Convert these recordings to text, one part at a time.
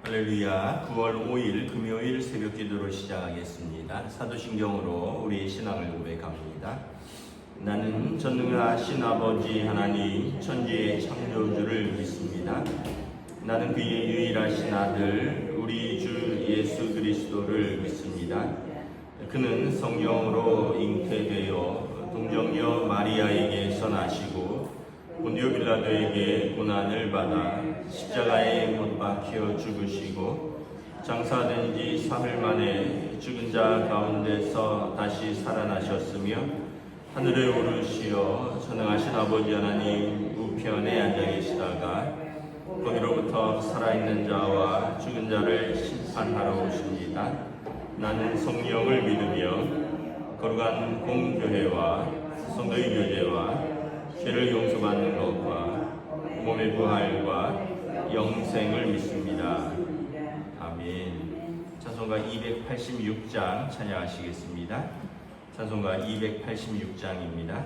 할렐루야. 9월 5일 금요일 새벽 기도로 시작하겠습니다. 사도신경으로 우리의 신앙을 고백합니다. 나는 전능하신 아버지 하나님 천지의 창조주를 믿습니다. 나는 그의 유일하신 아들 우리 주 예수 그리스도를 믿습니다. 그는 성령으로 잉태되어 동정녀 마리아에게서 나시고 본디오 빌라도에게 고난을 받아 십자가에 못 박혀 죽으시고 장사된 지 사흘 만에 죽은 자 가운데서 다시 살아나셨으며 하늘에 오르시어 전능하신 아버지 하나님 우편에 앉아 계시다가 거기로부터 살아있는 자와 죽은 자를 심판하러 오십니다. 나는 성령을 믿으며 거룩한 공교회와 성도의 교제와 죄를 용서받는 것과 몸의 부활과 영생을 믿습니다. 아멘. 찬송가 286장 찬양하시겠습니다. 찬송가 286장입니다.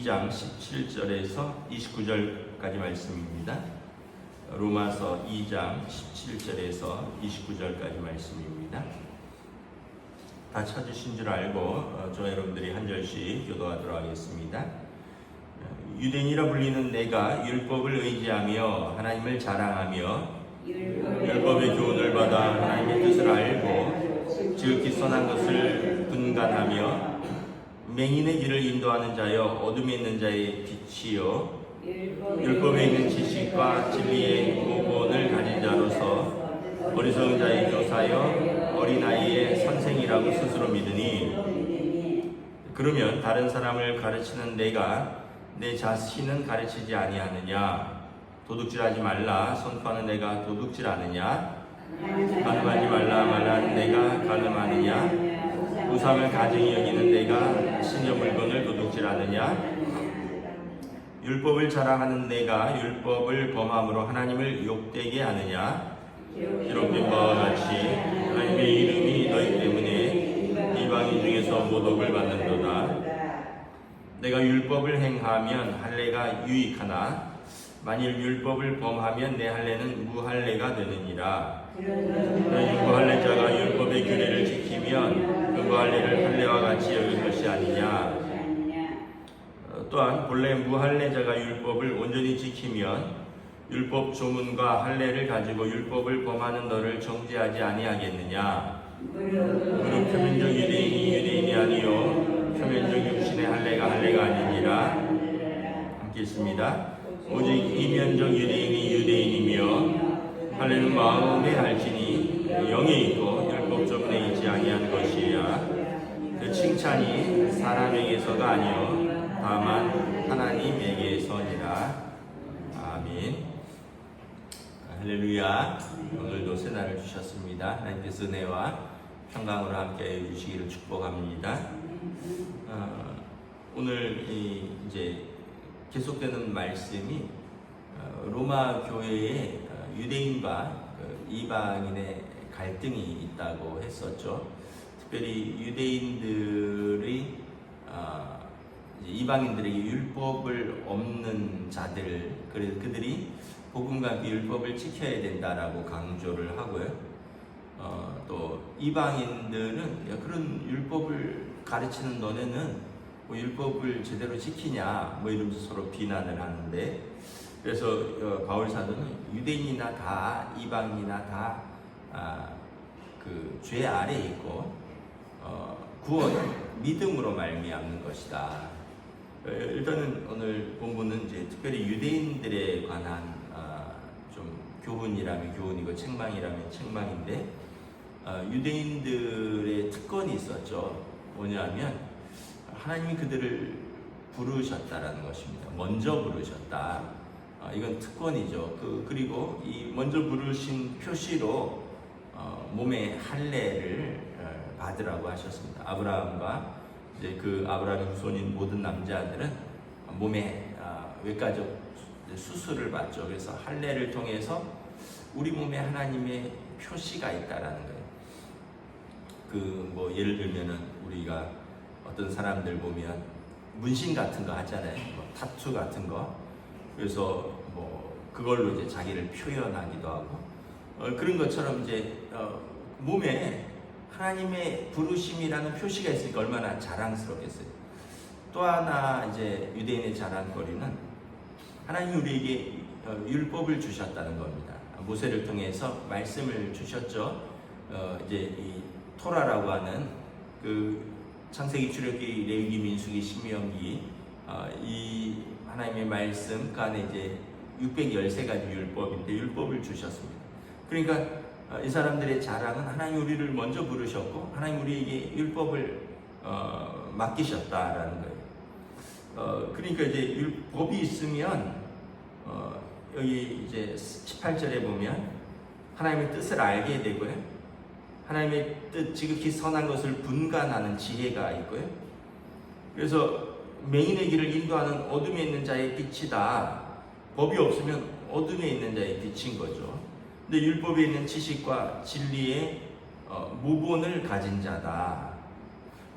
2장 17절에서 29절까지 말씀입니다. 로마서 2장 17절에서 29절까지 말씀입니다. 다 찾으신 줄 알고 저 여러분들이 한 절씩 교도하도록 하겠습니다. 유대인이라 불리는 내가 율법을 의지하며 하나님을 자랑하며 율법의 교훈을 받아 하나님의 뜻을 알고 지극히 선한 것을 분간하며 맹인의 길을 인도하는 자여 어둠에 있는 자의 빛이요 율법에 있는 지식과 진리의 모본을 가진 자로서 어리석은 자의 교사여 어린아이의 선생이라고 스스로 믿으니 그러면 다른 사람을 가르치는 내가 내 자신은 가르치지 아니하느냐? 도둑질하지 말라 선포하는 내가 도둑질하느냐? 간음하지 말라는 내가 간음하느냐? 우상을 가증히 여기는 내가 신의 물건을 도둑질하느냐? 율법을 자랑하는 내가 율법을 범함으로 하나님을 욕되게 하느냐? 기록된 바와 같이 하나님의 이름이 너희 때문에 이방인 중에서 모독을 받는도다. 내가 율법을 행하면 할례가 유익하나 만일 율법을 범하면 내 할례는 무할례가 되느니라. 무할례자가 율법의 규례를 지키면 그 무할례를 할례와 같이 여길 것이 아니냐. 또한 본래 무할례자가 율법을 온전히 지키면 율법 조문과 할례를 가지고 율법을 범하는 너를 정죄하지 아니하겠느냐. 무릇 표면적 유대인이 유대인이 아니요 표면적 육신의 할례가 아니니라. 함께 있습니다. 오직 이면적 유대인이 유대인이며 할례는 마음에 할지니 영에 있고 율법 조문에 있지 아니한 것이야. 그 칭찬이 사람에게서가 아니요 다만 하나님에게서니라. 아멘. 할렐루야. 오늘도 새날을 주셨습니다. 하나님께서 은혜와 평강으로 함께 해주시기를 축복합니다. 오늘 이제 계속되는 말씀이 로마 교회에 유대인과 이방인의 갈등이 있다고 했었죠. 특별히 유대인들이 이방인들에게 율법을 없는 자들, 그래서 그들이 복음과 그 율법을 지켜야 된다라고 강조를 하고요. 또 이방인들은 그런 율법을 가르치는 너네는 뭐 율법을 제대로 지키냐 뭐 이러면서 서로 비난을 하는데, 그래서 바울 사도는 유대인이나 다 이방인이나 다 그 죄 아래에 있고 구원은 믿음으로 말미암는 것이다. 일단은 오늘 본문은 이제 특별히 유대인들에 관한 좀 교훈이라면 교훈이고 책망이라면 책망인데, 유대인들의 특권이 있었죠. 뭐냐면 하나님이 그들을 부르셨다라는 것입니다. 먼저 부르셨다. 이건 특권이죠. 그리고 이 먼저 부르신 표시로 몸의 할례를 받으라고 하셨습니다. 아브라함과 이제 그 아브라함의 후손인 모든 남자들은 몸에 외과적 수술을 받죠. 그래서 할례를 통해서 우리 몸에 하나님의 표시가 있다라는 거예요. 뭐 예를 들면은 우리가 어떤 사람들 보면 문신 같은 거 하잖아요. 뭐 타투 같은 거. 그래서 뭐 그걸로 이제 자기를 표현하기도 하고 그런 것처럼 이제 몸에 하나님의 부르심이라는 표시가 있으니까 얼마나 자랑스럽겠어요. 또 하나 이제 유대인의 자랑거리는 하나님이 우리에게 율법을 주셨다는 겁니다. 모세를 통해서 말씀을 주셨죠. 이제 이 토라라고 하는 그 창세기, 출애굽기, 레위기, 민수기, 신명기 이 하나님의 말씀 그 안에 이제 613가지 율법인데 율법을 주셨습니다. 그러니까 이 사람들의 자랑은 하나님 우리를 먼저 부르셨고 하나님 우리에게 율법을 맡기셨다라는 거예요. 그러니까 이제 율법이 있으면 여기 이제 18절에 보면 하나님의 뜻을 알게 되고요. 하나님의 뜻, 지극히 선한 것을 분간하는 지혜가 있고요. 그래서 맹인의 길을 인도하는 어둠에 있는 자의 빛이다. 법이 없으면 어둠에 있는 자의 빛인 거죠. 근데 율법에 있는 지식과 진리의 모본을 가진 자다.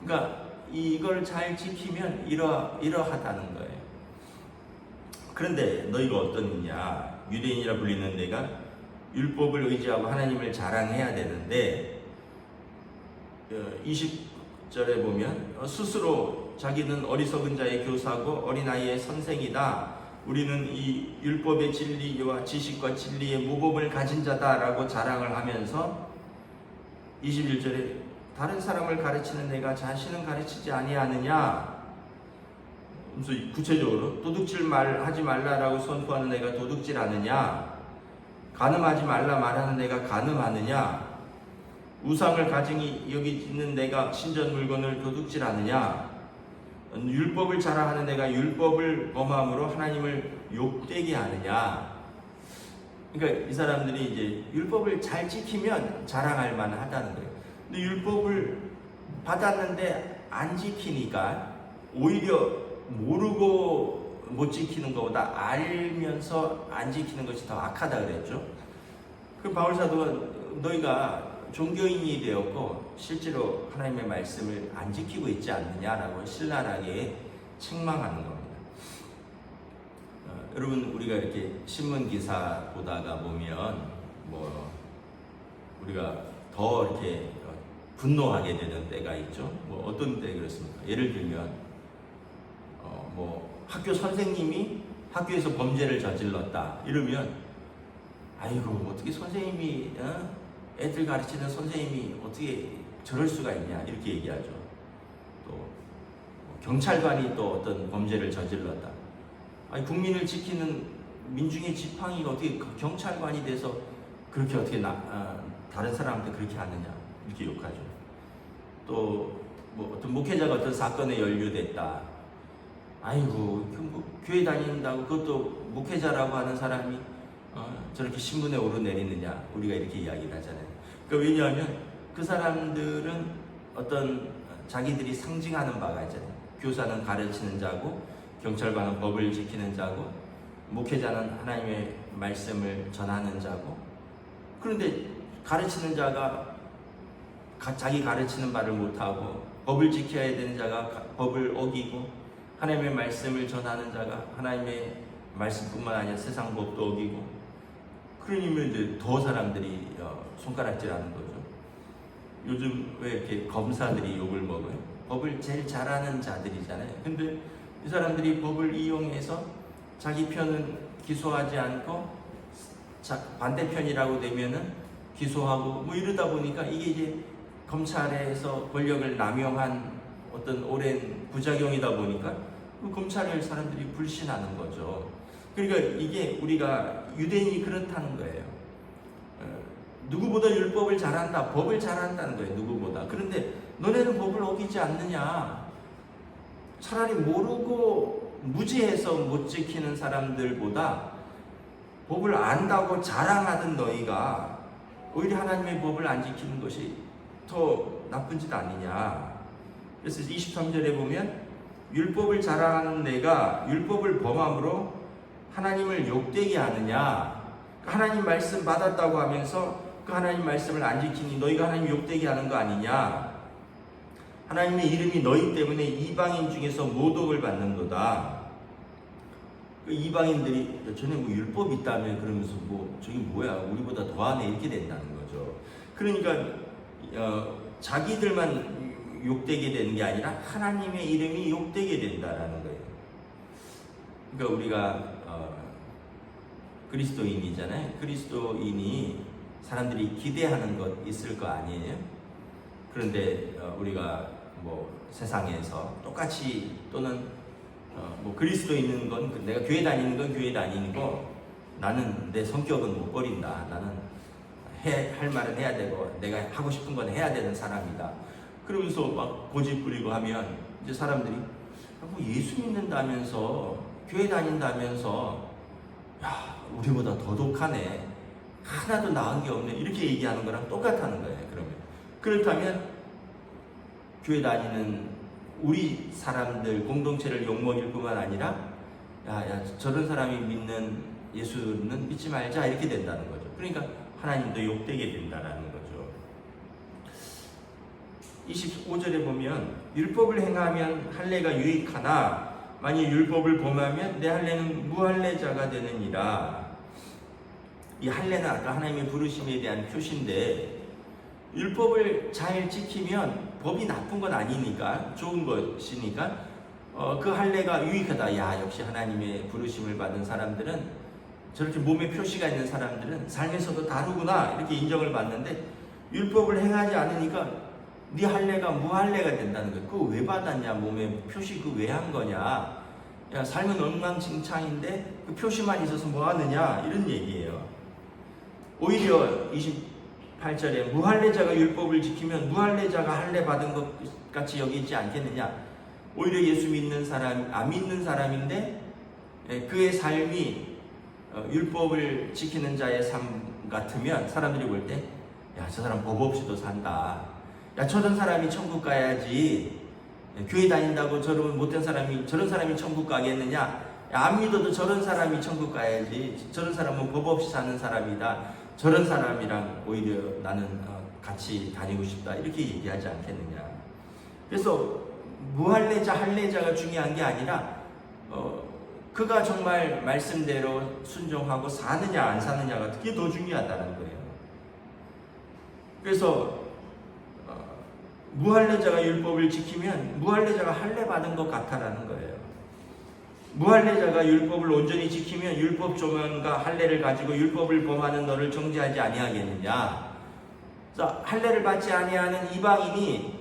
그러니까 이걸 잘 지키면 이러하다는 거예요. 그런데 너희가 어떠느냐? 유대인이라 불리는 내가 율법을 의지하고 하나님을 자랑해야 되는데 20절에 보면 스스로 자기는 어리석은 자의 교사고 어린아이의 선생이다. 우리는 이 율법의 진리와 지식과 진리의 모범을 가진 자다라고 자랑을 하면서 21절에 다른 사람을 가르치는 내가 자신은 가르치지 아니하느냐. 그래서 구체적으로 하지 말라라고 선포하는 내가 도둑질하느냐. 간음하지 말라 말하는 내가 간음하느냐. 우상을 가증히 여기는 내가 신전 물건을 도둑질하느냐. 율법을 자랑하는 내가 율법을 범함으로 하나님을 욕되게 하느냐. 그러니까 이 사람들이 이제 율법을 잘 지키면 자랑할 만하다는 거예요. 근데 율법을 받았는데 안 지키니까 오히려 모르고 못 지키는 것보다 알면서 안 지키는 것이 더 악하다 그랬죠. 그 바울 사도가 너희가 종교인이 되었고 실제로 하나님의 말씀을 안 지키고 있지 않느냐라고 신랄하게 책망하는 겁니다. 여러분, 우리가 이렇게 신문 기사 보다가 보면 우리가 더 이렇게 분노하게 되는 때가 있죠. 어떤 때 그렇습니까? 예를 들면 학교 선생님이 학교에서 범죄를 저질렀다 이러면 아이고 어떻게 선생님이 애들 가르치는 선생님이 어떻게 저럴 수가 있냐 이렇게 얘기하죠. 또 경찰관이 또 어떤 범죄를 저질렀다. 아니 국민을 지키는 민중의 지팡이가 어떻게 경찰관이 돼서 그렇게 어떻게 다른 사람한테 그렇게 하느냐 이렇게 욕하죠. 또 어떤 목회자가 어떤 사건에 연루됐다. 아이고 교회 다닌다고 그것도 목회자라고 하는 사람이 저렇게 신문에 오르내리느냐 우리가 이렇게 이야기를 하잖아요. 그러니까 왜냐하면 그 사람들은 어떤 자기들이 상징하는 바가 있잖아요. 교사는 가르치는 자고 경찰관은 법을 지키는 자고 목회자는 하나님의 말씀을 전하는 자고. 그런데 가르치는 자가 자기 가르치는 바를 못하고 법을 지켜야 되는 자가 법을 어기고 하나님의 말씀을 전하는 자가 하나님의 말씀뿐만 아니라 세상 법도 어기고 그러면 이제 더 사람들이 손가락질하는 거죠. 요즘 왜 이렇게 검사들이 욕을 먹어요? 법을 제일 잘하는 자들이잖아요. 근데 이 사람들이 법을 이용해서 자기 편은 기소하지 않고 반대편이라고 되면은 기소하고 이러다 보니까 이게 이제 검찰에서 권력을 남용한 어떤 오랜 부작용이다 보니까 검찰을 사람들이 불신하는 거죠. 그러니까 이게 우리가 유대인이 그렇다는 거예요. 누구보다 율법을 잘한다, 법을 잘한다는 거예요. 누구보다. 그런데 너네는 법을 어기지 않느냐. 차라리 모르고 무지해서 못 지키는 사람들보다 법을 안다고 자랑하던 너희가 오히려 하나님의 법을 안 지키는 것이 더 나쁜 짓 아니냐. 그래서 23절에 보면 율법을 자랑하는 내가 율법을 범함으로 하나님을 욕되게 하느냐. 하나님 말씀 받았다고 하면서 그 하나님 말씀을 안 지키니 너희가 하나님 욕되게 하는 거 아니냐. 하나님의 이름이 너희 때문에 이방인 중에서 모독을 받는도다. 그 이방인들이 전에 율법이 있다며 그러면서 저기 뭐야 우리보다 더하네 이렇게 된다는 거죠. 그러니까 자기들만 욕되게 되는 게 아니라 하나님의 이름이 욕되게 된다라는 거예요. 그러니까 우리가 그리스도인이잖아요. 그리스도인이 사람들이 기대하는 것 있을 거 아니에요. 그런데 우리가 세상에서 똑같이 또는 그리스도인인 건 내가 교회 다니는 건 교회 다니고 나는 내 성격은 못 버린다. 나는 할 말은 해야 되고 내가 하고 싶은 건 해야 되는 사람이다. 그러면서 막 고집 부리고 하면 이제 사람들이 예수 믿는다면서 교회 다닌다면서 야 우리보다 더 독하네. 하나도 나은 게 없네. 이렇게 얘기하는 거랑 똑같다는 거예요. 그렇다면 교회 다니는 우리 사람들 공동체를 욕먹일 뿐만 아니라 야 저런 사람이 믿는 예수는 믿지 말자 이렇게 된다는 거죠. 그러니까 하나님도 욕되게 된다는 거죠. 25절에 보면 율법을 행하면 할례가 유익하나 만일 율법을 범하면 내 할례는 무할례자가 되느니라. 이 할례는 아까 하나님의 부르심에 대한 표시인데, 율법을 잘 지키면 법이 나쁜 건 아니니까, 좋은 것이니까 그 할례가 유익하다. 야, 역시 하나님의 부르심을 받은 사람들은, 저렇게 몸에 표시가 있는 사람들은 삶에서도 다르구나, 이렇게 인정을 받는데, 율법을 행하지 않으니까 네 할례가 무할례가 된다는 거예요. 그거 왜 받았냐? 몸에 표시 그 왜 한 거냐? 야, 삶은 엉망진창인데 그 표시만 있어서 뭐 하느냐? 이런 얘기예요. 오히려 28절에 무할례자가 율법을 지키면 무할례자가 할례 받은 것 같이 여기지 않겠느냐? 오히려 예수 믿는 사람, 안 믿는 사람인데 그의 삶이 율법을 지키는 자의 삶 같으면 사람들이 볼 때, 야, 저 사람 법 없이도 산다. 야, 저런 사람이 천국 가야지. 교회 다닌다고 저런 못된 사람이, 저런 사람이 천국 가겠느냐? 야, 안 믿어도 저런 사람이 천국 가야지. 저런 사람은 법 없이 사는 사람이다. 저런 사람이랑 오히려 나는 같이 다니고 싶다. 이렇게 얘기하지 않겠느냐. 그래서 무할례자, 할례자가 중요한 게 아니라 그가 정말 말씀대로 순종하고 사느냐 안 사느냐가 그게 더 중요하다는 거예요. 그래서 무할례자가 율법을 지키면 무할례자가 할례 받은 것 같다라는 거예요. 무할례자가 율법을 온전히 지키면 율법 조문과 할례를 가지고 율법을 범하는 너를 정죄하지 아니하겠느냐. 그래서 할례를 받지 아니하는 이방인이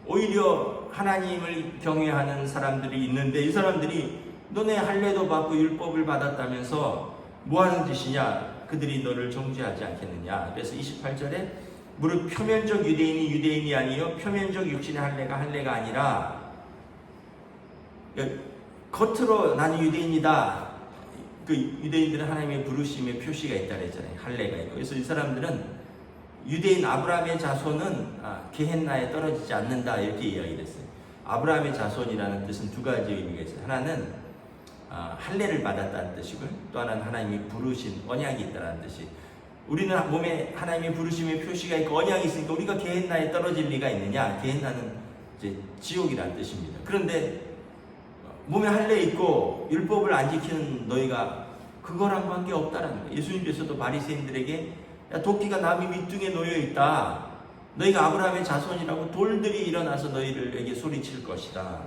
오히려 하나님을 경외하는 사람들이 있는데, 이 사람들이 너네 할례도 받고 율법을 받았다면서 뭐 하는 짓이냐? 그들이 너를 정죄하지 않겠느냐. 그래서 28절에 무릇 표면적 유대인이 유대인이 아니요 표면적 육신의 할례가 할례가 아니라, 겉으로 나는 유대인이다. 그 유대인들은 하나님의 부르심의 표시가 있다 그랬잖아요. 할례가 있고. 그래서 이 사람들은 유대인 아브라함의 자손은 게헨나에 떨어지지 않는다, 이렇게 이야기를 했어요. 아브라함의 자손이라는 뜻은 두 가지 의미가 있어요. 하나는 할례를 받았다는 뜻이고요. 또 하나는 하나님이 부르신 언약이 있다는 뜻이. 우리는 몸에 하나님의 부르심의 표시가 있고 언약이 있으니까 우리가 게헨나에 떨어질 리가 있느냐? 게헨나는 이제 지옥이라는 뜻입니다. 그런데 몸에 할례 있고 율법을 안 지키는 너희가 그거랑 관계 없다라는 거예요. 예수님께서도 바리새인들에게, 야, 도끼가 남의 밑둥에 놓여 있다. 너희가 아브라함의 자손이라고 돌들이 일어나서 너희들에게 소리칠 것이다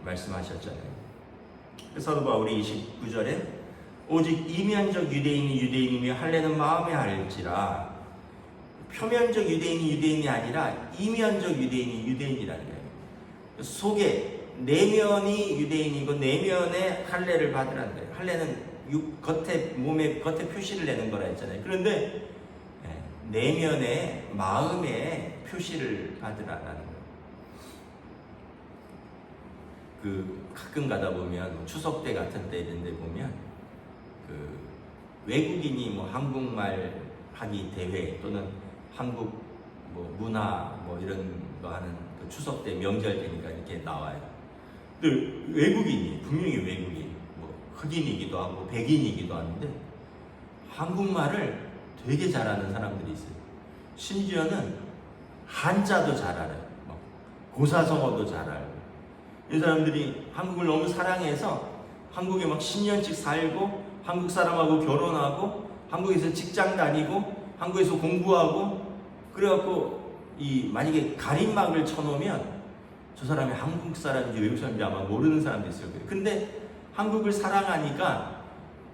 말씀하셨잖아요. 사도 바울이 29절에 오직 이면적 유대인이 유대인이며 할례는 마음에 할지라. 표면적 유대인이 유대인이 아니라 이면적 유대인이 유대인이라는 거예요. 속에 내면이 유대인이고 내면에 할례를 받으라는 거예요. 할례는 겉에 몸에 겉에 표시를 내는 거라 했잖아요. 그런데 내면에 마음에 표시를 받으라는 거예요. 가끔 가다 보면 추석 때 같은 때 이런 데 보면 외국인이 뭐 한국말 하기 대회 또는 한국 뭐 문화 뭐 이런 거 하는 추석 때 명절 되니까 이렇게 나와요. 근데 외국인이, 분명히 외국인, 뭐 흑인이기도 하고 백인이기도 하는데 한국말을 되게 잘하는 사람들이 있어요. 심지어는 한자도 잘 알아요. 고사성어도 잘 알고. 이 사람들이 한국을 너무 사랑해서 한국에 막 10년씩 살고 한국 사람하고 결혼하고 한국에서 직장 다니고 한국에서 공부하고, 그래갖고 만약에 가림막을 쳐놓으면 저 사람이 한국 사람인지 외국 사람인지 아마 모르는 사람도 있을 거예요. 근데 한국을 사랑하니까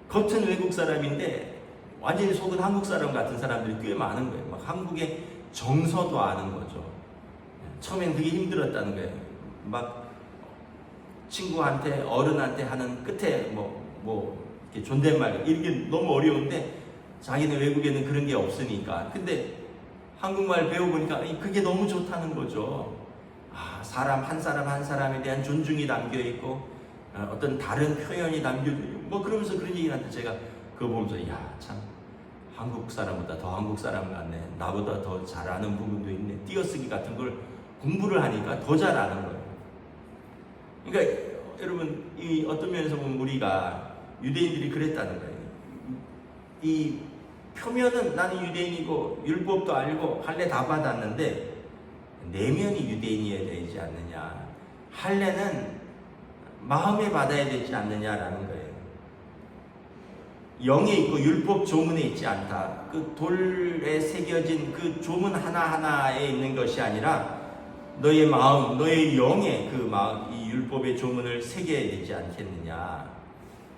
겉은 외국 사람인데 완전히 속은 한국 사람 같은 사람들이 꽤 많은 거예요. 막 한국의 정서도 아는 거죠. 처음엔 그게 힘들었다는 거예요. 막 친구한테, 어른한테 하는 끝에 이렇게 존댓말, 이게 너무 어려운데 자기는 외국에는 그런 게 없으니까. 근데 한국말 배워보니까 그게 너무 좋다는 거죠. 사람 한 사람에 대한 존중이 담겨있고 어떤 다른 표현이 담겨있고 그러면서 그런 얘기를 하는데 제가 그거 보면서 참 한국 사람보다 더 한국 사람 같네. 나보다 더 잘하는 부분도 있네. 띄어쓰기 같은 걸 공부를 하니까 더 잘하는 거예요. 그러니까 여러분, 어떤 면에서 보면 우리가 유대인들이 그랬다는 거예요. 이 표면은 나는 유대인이고 율법도 알고 할례 다 받았는데 내면이 유대인이어야 되지 않느냐. 할례는 마음에 받아야 되지 않느냐라는 거예요. 영에 있고 율법 조문에 있지 않다. 그 돌에 새겨진 그 조문 하나하나에 있는 것이 아니라 너의 마음, 너의 영에 그 마음, 이 율법의 조문을 새겨야 되지 않겠느냐.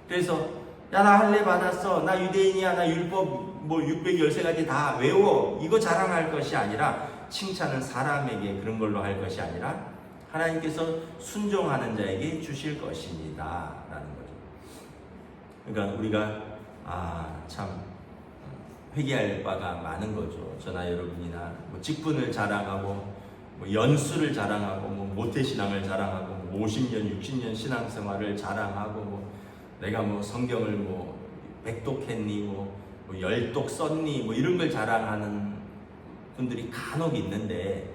그래서 야, 나 할례 받았어, 나 유대인이야, 나 율법 뭐 613가지 다 외워, 이거 자랑할 것이 아니라, 칭찬은 사람에게 그런 걸로 할 것이 아니라 하나님께서 순종하는 자에게 주실 것입니다 라는 거죠. 그러니까 우리가 참 회개할 바가 많은 거죠. 저나 여러분이나 뭐 직분을 자랑하고 뭐 연수를 자랑하고 뭐 모태신앙을 자랑하고 뭐 50년 60년 신앙생활을 자랑하고 뭐 내가 뭐 성경을 뭐 100독했니 뭐 10독 썼니 뭐 이런 걸 자랑하는 분들이 간혹 있는데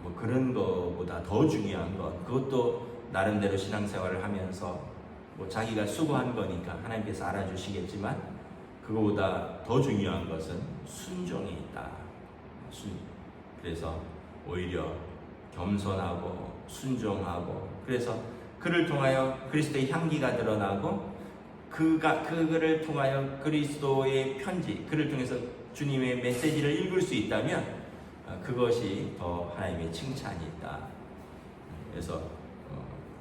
뭐 그런 거보다 더 중요한 것, 그것도 나름대로 신앙생활을 하면서 뭐 자기가 수고한 거니까 하나님께서 알아주시겠지만 그거보다 더 중요한 것은 순종이 있다. 그래서 오히려 겸손하고 순종하고, 그래서 그를 통하여 그리스도의 향기가 드러나고 그를 통하여 그리스도의 편지, 그를 통해서 주님의 메시지를 읽을 수 있다면 그것이 더 하나님의 칭찬이 있다. 그래서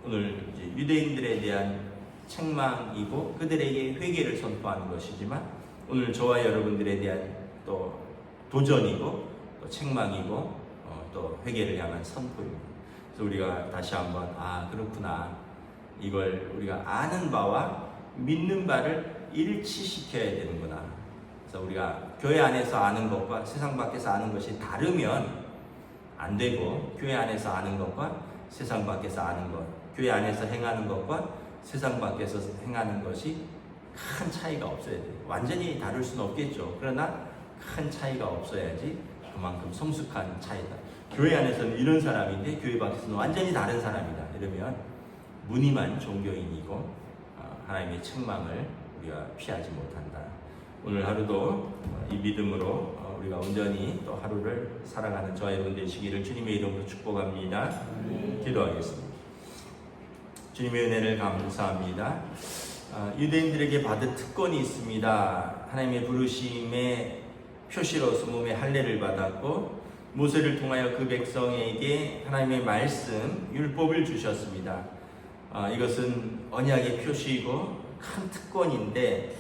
오늘 이제 유대인들에 대한 책망이고 그들에게 회개를 선포하는 것이지만, 오늘 저와 여러분들에 대한 또 도전이고 또 책망이고 또 회개를 향한 선포입니다. 그래서 우리가 다시 한번 그렇구나, 이걸 우리가 아는 바와 믿는 바를 일치시켜야 되는구나. 그래서 우리가 교회 안에서 아는 것과 세상 밖에서 아는 것이 다르면 안 되고, 교회 안에서 아는 것과 세상 밖에서 아는 것, 교회 안에서 행하는 것과 세상 밖에서 행하는 것이 큰 차이가 없어야 돼요. 완전히 다를 수는 없겠죠. 그러나 큰 차이가 없어야지 그만큼 성숙한 차이다. 교회 안에서는 이런 사람인데 교회 밖에서는 완전히 다른 사람이다. 이러면 무늬만 종교인이고 하나님의 책망을 우리가 피하지 못한다. 오늘 하루도 이 믿음으로 우리가 온전히 또 하루를 살아가는 저와 여러분 되시기를 주님의 이름으로 축복합니다. 기도하겠습니다. 주님의 은혜를 감사합니다. 유대인들에게 받은 특권이 있습니다. 하나님의 부르심의 표시로서 몸에 할례를 받았고, 모세를 통하여 그 백성에게 하나님의 말씀, 율법을 주셨습니다. 이것은 언약의 표시이고 큰 특권인데,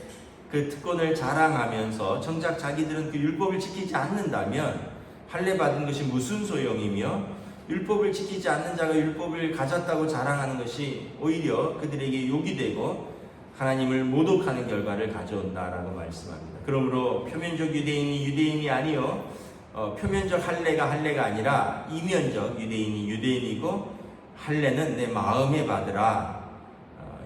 그 특권을 자랑하면서 정작 자기들은 그 율법을 지키지 않는다면 할례 받은 것이 무슨 소용이며, 율법을 지키지 않는 자가 율법을 가졌다고 자랑하는 것이 오히려 그들에게 욕이 되고 하나님을 모독하는 결과를 가져온다라고 말씀합니다. 그러므로 표면적 유대인이 유대인이 아니요, 표면적 할례가 할례가 아니라 이면적 유대인이 유대인이고, 할례는 내 마음에 받으라.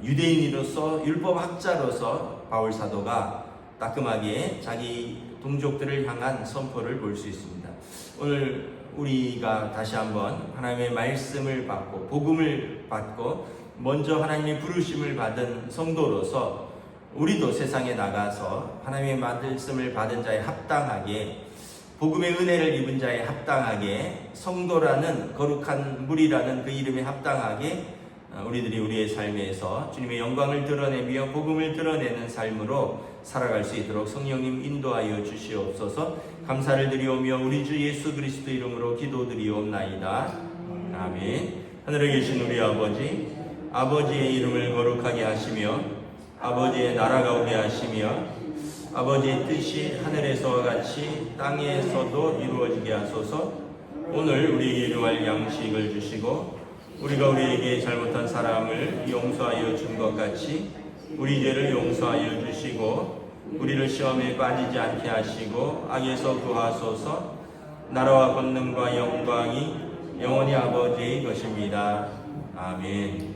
유대인으로서 율법학자로서 바울 사도가 따끔하게 자기 동족들을 향한 선포를 볼 수 있습니다. 오늘 우리가 다시 한번 하나님의 말씀을 받고 복음을 받고 먼저 하나님의 부르심을 받은 성도로서 우리도 세상에 나가서 하나님의 말씀을 받은 자에 합당하게, 복음의 은혜를 입은 자에 합당하게, 성도라는 거룩한 무리라는 그 이름에 합당하게 우리들이 우리의 삶에서 주님의 영광을 드러내며 복음을 드러내는 삶으로 살아갈 수 있도록 성령님 인도하여 주시옵소서. 감사를 드리오며 우리 주 예수 그리스도 이름으로 기도드리옵나이다. 아멘. 하늘에 계신 우리 아버지, 아버지의 이름을 거룩하게 하시며 아버지의 나라가 오게 하시며 아버지의 뜻이 하늘에서와 같이 땅에서도 이루어지게 하소서. 오늘 우리에게 일용할 양식을 주시고 우리가 우리에게 잘못한 사람을 용서하여 준 것 같이 우리 죄를 용서하여 주시고 우리를 시험에 빠지지 않게 하시고 악에서 구하소서. 나라와 권능과 영광이 영원히 아버지의 것입니다. 아멘.